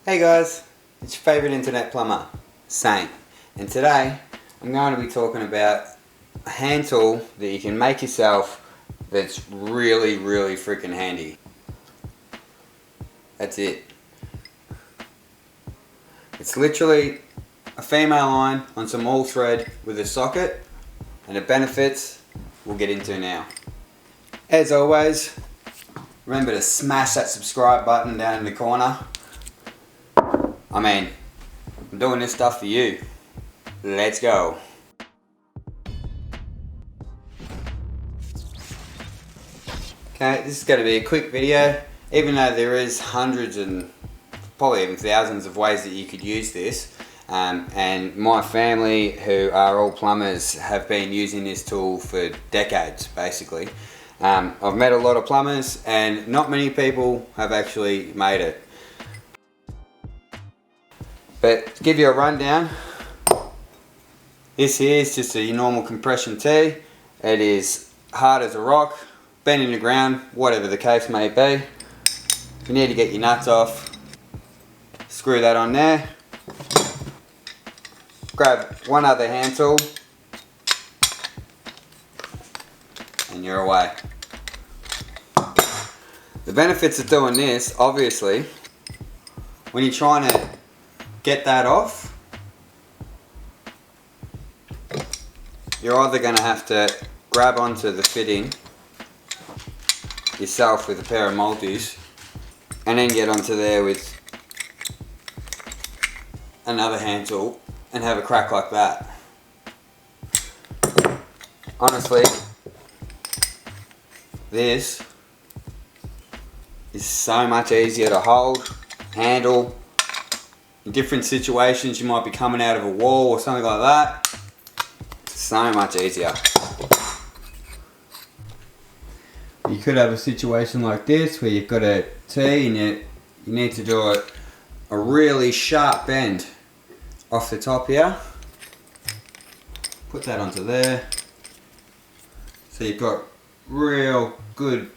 Hey guys, it's your favourite internet plumber, Saint, and today I'm going to be talking about a hand tool that you can make yourself that's really freaking handy. That's it. It's literally a female line on some all thread with a socket, and the benefits we'll get into now. As always, remember to smash that subscribe button down in the corner. I mean, I'm doing this stuff for you. Let's go. Okay, this is going to be a quick video, even though there is hundreds and probably even thousands of ways that you could use this. And my family, who are all plumbers, have been using this tool for decades, basically. I've met a lot of plumbers, and not many people have actually made it. But to give you a rundown, this here is just a normal compression tee. It is hard as a rock, bent in the ground, whatever the case may be. If you need to get your nuts off, screw that on there. Grab one other hand tool and you're away. The benefits of doing this, obviously, when you're trying to get that off, you're either going to have to grab onto the fitting yourself with a pair of multis and then get onto there with another hand tool and have a crack like that. Honestly, this is so much easier to hold, handle. In different situations, you might be coming out of a wall or something like that. It's so much easier. You could have a situation like this where you've got a tee and you need to do a really sharp bend off the top here. Put that onto there. So you've got real good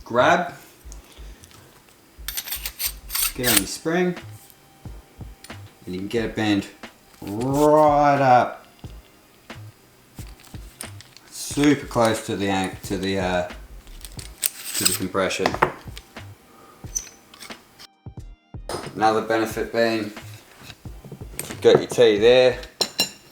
grab. Get on your spring. And you can get it bend right up, super close to the compression. Another benefit being, you've got your tee there,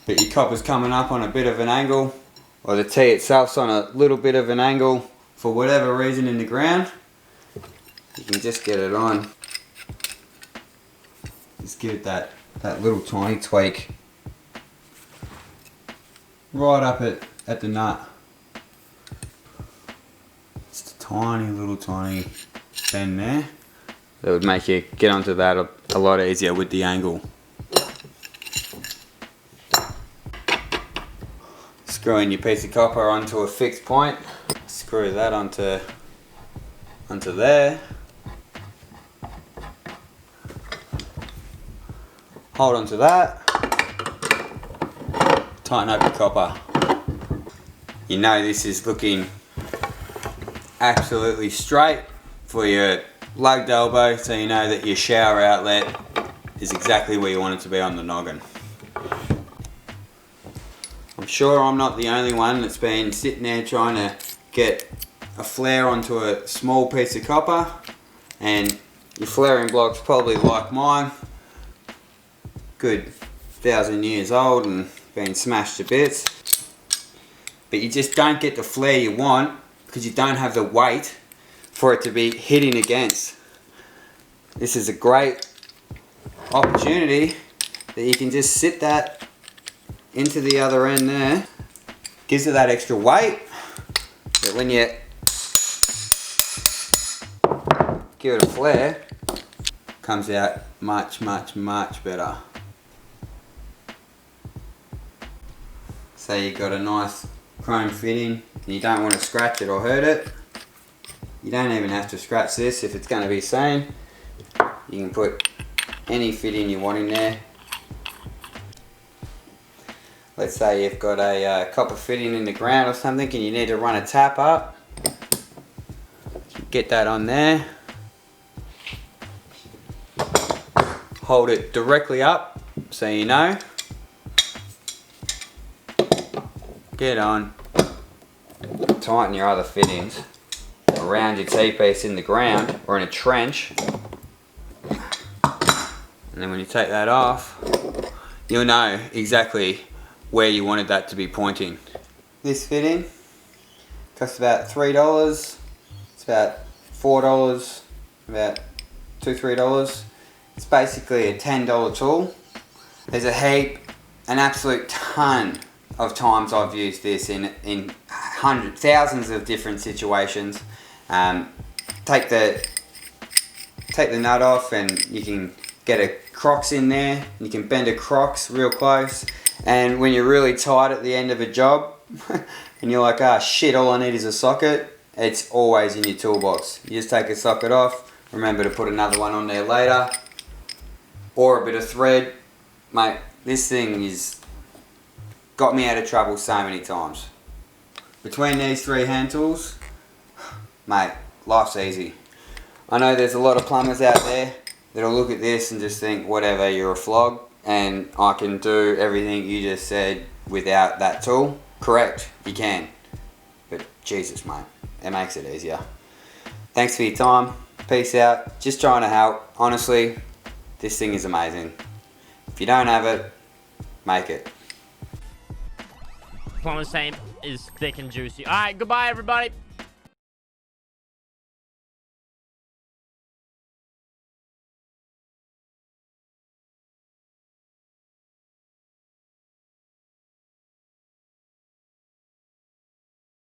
but your copper's coming up on a bit of an angle, or the tee itself's on a little bit of an angle for whatever reason in the ground. You can just get it on. Just give it that little tiny tweak right up at the nut. Just a tiny bend there. That would make you get onto that a lot easier with the angle. Screwing your piece of copper onto a fixed point. Screw that onto there. Hold on to that, tighten up your copper. You know this is looking absolutely straight for your lugged elbow, so you know that your shower outlet is exactly where you want it to be on the noggin. I'm sure I'm not the only one that's been sitting there trying to get a flare onto a small piece of copper, and your flaring block's probably like mine. Good 1,000 years old and been smashed to bits, but you just don't get the flare you want because you don't have the weight for it to be hitting against. This is a great opportunity that you can just sit that into the other end there. Gives it that extra weight that when you give it a flare, comes out much better. Say you've got a nice chrome fitting and you don't want to scratch it or hurt it. You don't even have to scratch this if it's going to be same. You can put any fitting you want in there. Let's say you've got a copper fitting in the ground or something and you need to run a tap up. Get that on there. hold it directly up so you know. Get on. Tighten your other fittings around your T-piece in the ground or in a trench. And then when you take that off, you'll know exactly where you wanted that to be pointing. This fitting costs about $3. It's about $4, about $2-3. It's basically a $10 tool. There's a heap, an absolute ton of times I've used this in hundreds, thousands of different situations. Take the nut off and you can get a crocks in there. You can bend a crocks real close. And when you're really tight at the end of a job and you're like, ah shit, all I need is a socket, it's always in your toolbox. You just take a socket off, remember to put another one on there later, or a bit of thread. Mate, this thing is got me out of trouble so many times. Between these 3 hand tools, mate, life's easy. I know there's a lot of plumbers out there that'll look at this and just think, whatever, you're a flog, and I can do everything you just said without that tool. Correct, you can. But Jesus, mate, it makes it easier. Thanks for your time. Peace out. Just trying to help. Honestly, this thing is amazing. If you don't have it, make it. Plumbersaint is thick and juicy. Alright, goodbye everybody.